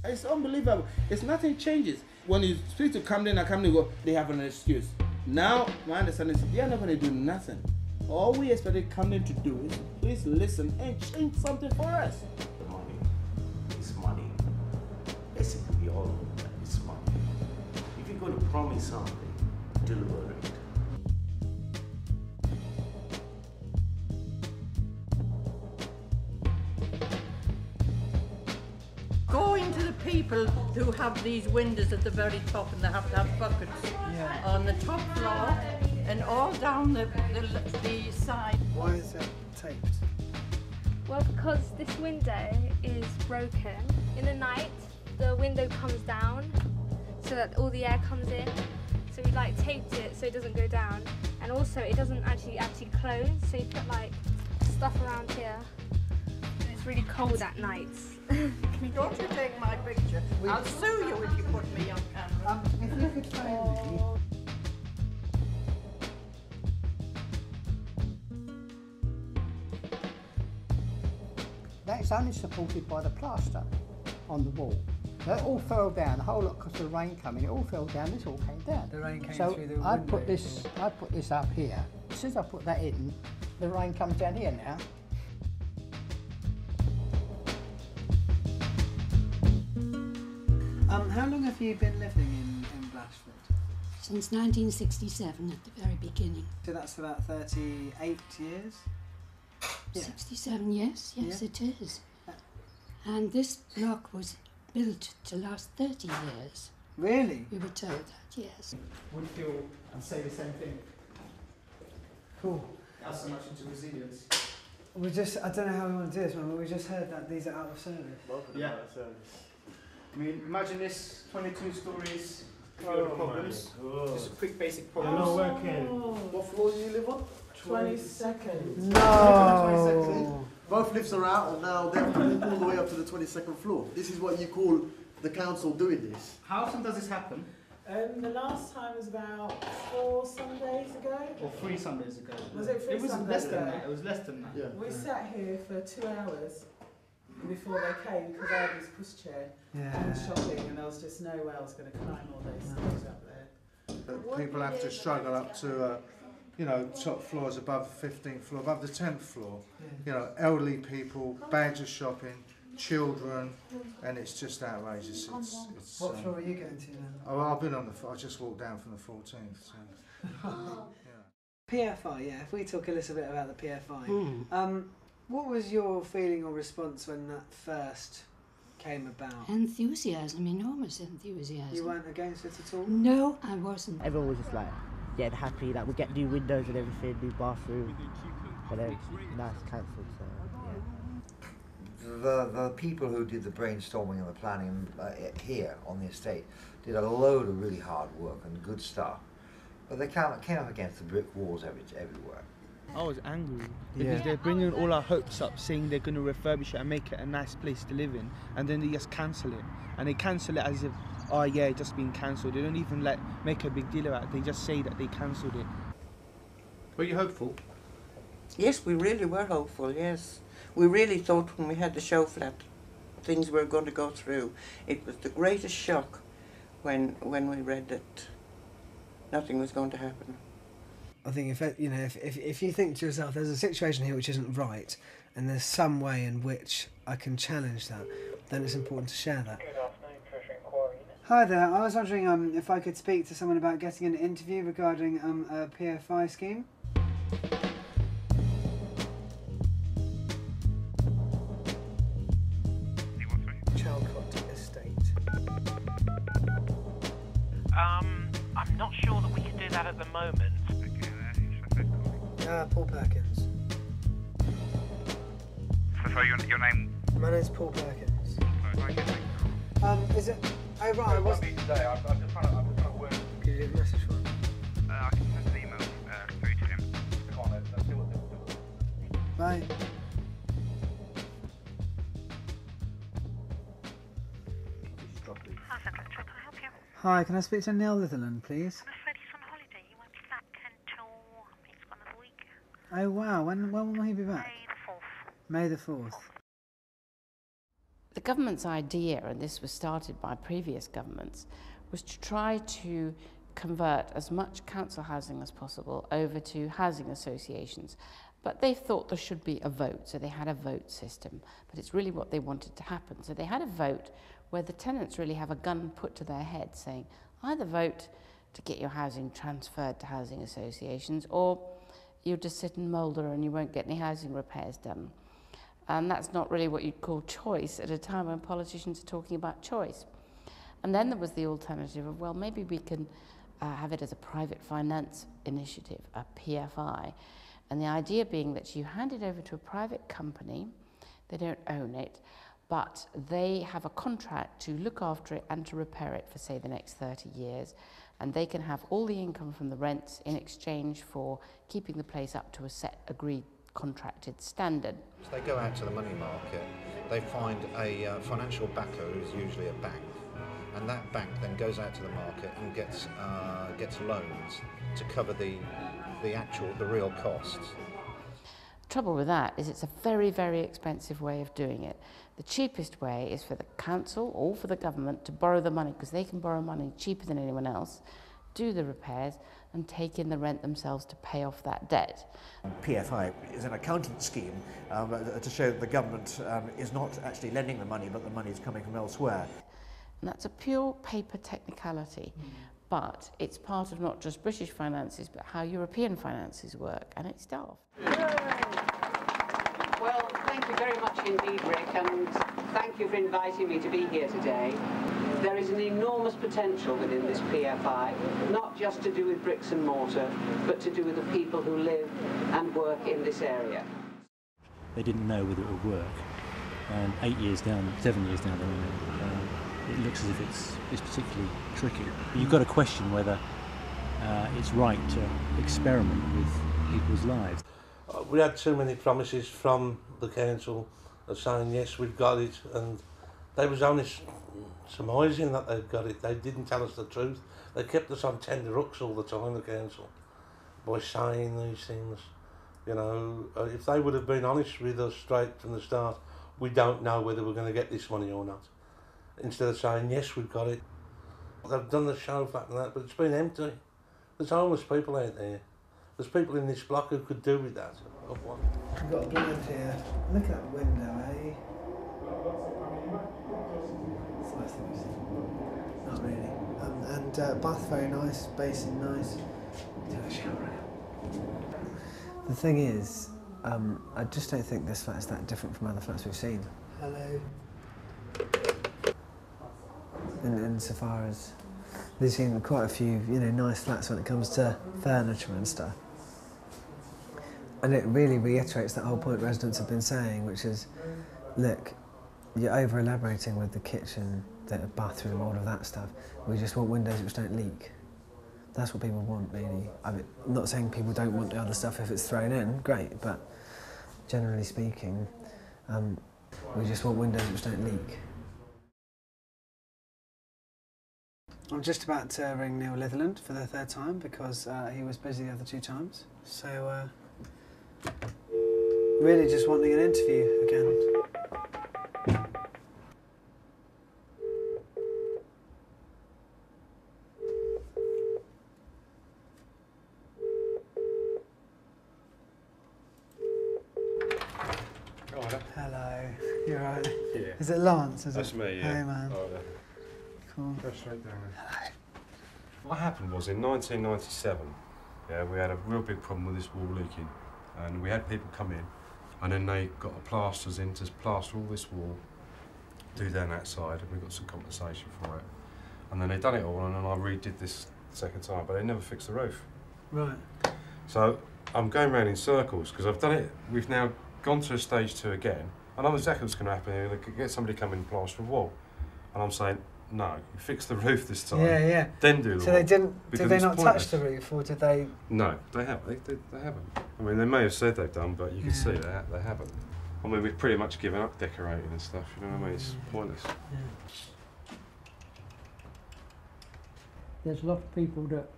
It's unbelievable. It's nothing changes. When you speak to Camden and Camden go, they have an excuse. Now, my understanding is they are not going to do nothing. All we expected Camden to do is please listen and change something for us. Money. It's money. Basically, we all know that it's money. If you're going to promise something, deliver it. Going to the people who have these windows at the very top and they have to have buckets on the top floor and all down the side. Why is that taped? Well, because this window is broken. In the night, the window comes down so that all the air comes in. So we like taped it so it doesn't go down, and also it doesn't actually close. So you put like stuff around here. And it's really cold at night. Don't you take my picture? I'll sue you if you put me on camera. If you could phone me. That's only supported by the plaster on the wall. That all fell down, the whole lot, because of the rain coming, it all fell down, this all came down. The rain came so through the window. I put this up here. As soon as I put that in, the rain comes down here now. How long have you been living in Blashford? Since 1967 at the very beginning. So that's about 38 years? Yeah. 67, yes, Yeah. it is. And this block was built to last 30 years. Really? We were told that, yes. Would feel and say the same thing. Cool. Not so much into resilience. I don't know how we want to do this, man, but we just heard that these are out of service. Both of them out of service. I mean, imagine this, 22 stories, a few other problems. Just a quick basic problem. Not working. What floor do you live on? 22nd. No! Both lifts are out and now they're all the way up to the 22nd floor. This is what you call the council doing this. How often does this happen? The last time was about 4 Sundays ago. Or 3 Sundays ago? Was it 3 It was Sundays less than ago? that. It was less than that. Yeah. We sat here for 2 hours before they came because I had this pushchair and shopping, and there was just no way I was going to climb all those stairs up there. People have to struggle up to, top floors above the 15th floor, above the 10th floor. You know, elderly people, bags of shopping, children, and it's just outrageous. It's What floor are you going to then? Oh, I've been on I just walked down from the 14th. So, PFI, yeah, if we talk a little bit about the PFI. What was your feeling or response when that first came about? Enthusiasm, enormous enthusiasm. You weren't against it at all? No, I wasn't. Everyone was just like getting happy, like we get new windows and everything, new bathroom, but then now it's cancelled, so yeah. The people who did the brainstorming and the planning here on the estate did a load of really hard work and good stuff, but they came up against the brick walls everywhere. I was angry because they're bringing all our hopes up, saying they're going to refurbish it and make it a nice place to live in, and then they just cancel it. And they cancel it as if, oh yeah, it's just been cancelled. They don't even make a big deal about it. They just say that they cancelled it. Were you hopeful? Yes, we really were hopeful, yes. We really thought when we had the show flat things were going to go through. It was the greatest shock when we read that nothing was going to happen. I think if you think to yourself, there's a situation here which isn't right, and there's some way in which I can challenge that, then it's important to share that. Good afternoon, Treasury Inquiry. Hi there, I was wondering if I could speak to someone about getting an interview regarding a PFI scheme. Chalcot estate. I'm not sure that we can do that at the moment. Paul Perkins. So your name? My name's Paul Perkins. Is it? Oh right, I It was. won't be today. I'm just trying to work. Could you leave a message for him? I can send an email through to him. Come on, let's see what they'll do. Bye. Hi, can I speak to Neil Litherland, please? I'm afraid he's on holiday. He won't be back until it's gone another week. Oh wow, when will he be back? May the 4th. May the 4th. The government's idea, and this was started by previous governments, was to try to convert as much council housing as possible over to housing associations. But they thought there should be a vote, so they had a vote system. But it's really what they wanted to happen. So they had a vote where the tenants really have a gun put to their head saying, either vote to get your housing transferred to housing associations, or you just sit and moulder and you won't get any housing repairs done. And that's not really what you'd call choice at a time when politicians are talking about choice. And then there was the alternative of, well, maybe we can have it as a private finance initiative, a PFI. And the idea being that you hand it over to a private company, they don't own it, but they have a contract to look after it and to repair it for, say, the next 30 years. And they can have all the income from the rents in exchange for keeping the place up to a set, agreed, contracted standard. So they go out to the money market, they find a financial backer who's usually a bank, and that bank then goes out to the market and gets loans to cover the real costs. The trouble with that is it's a very, very expensive way of doing it. The cheapest way is for the council or for the government to borrow the money, because they can borrow money cheaper than anyone else, do the repairs and take in the rent themselves to pay off that debt. PFI is an accounting scheme to show that the government is not actually lending the money, but the money is coming from elsewhere. And that's a pure paper technicality, but it's part of not just British finances, but how European finances work, and it's daft. Well, thank you very much indeed, Rick, and thank you for inviting me to be here today. There is an enormous potential within this PFI, not just to do with bricks and mortar, but to do with the people who live and work in this area. They didn't know whether it would work, and 7 years down the line, it looks as if it's particularly tricky. But you've got to question whether it's right to experiment with people's lives. We had too many promises from the council of saying yes, we've got it, and they was only surmising that they've got it. They didn't tell us the truth. They kept us on tender hooks all the time, the council, by saying these things. You know, if they would have been honest with us straight from the start, we don't know whether we're going to get this money or not. Instead of saying, yes, we've got it. They've done the show flat and that, but it's been empty. There's homeless people out there. There's people in this block who could do with that. We've got a blind here. Look at that window, eh? It's nice thing to see. Not really. And bath very nice, basin nice. Do a shower. The thing is, I just don't think this flat is that different from other flats we've seen. Hello. Insofar as there's been quite a few, nice flats when it comes to furniture and stuff. And it really reiterates that whole point residents have been saying, which is, look, you're over-elaborating with the kitchen, the bathroom, all of that stuff. We just want windows which don't leak. That's what people want, really. I mean, I'm not saying people don't want the other stuff if it's thrown in, great, but generally speaking, we just want windows which don't leak. I'm just about to ring Neil Litherland for the third time because he was busy the other 2 times. So, really just wanting an interview again. Hello, you alright? Yeah. Is it Lance? That's me, yeah. Hey man. Oh, yeah. Cool. Go straight down there. What happened was in 1997, we had a real big problem with this wall leaking, and we had people come in, and then they got the plasters in to plaster all this wall, do down that side, and we got some compensation for it. And then they done it all, and then I redid this second time, but they never fixed the roof. Right. So I'm going round in circles because I've done it. We've now gone to stage 2 again. I know exactly what's going to happen here. They could get somebody come in and plaster a wall, and I'm saying, no, you fix the roof this time. Yeah, yeah. Then do the So wall. they didn't? Did they not pointless. touch the roof, or did they? No, they haven't. They haven't. I mean, they may have said they've done, but you can see they haven't. I mean, we've pretty much given up decorating and stuff. You know what I mean? It's pointless. There's a lot of people that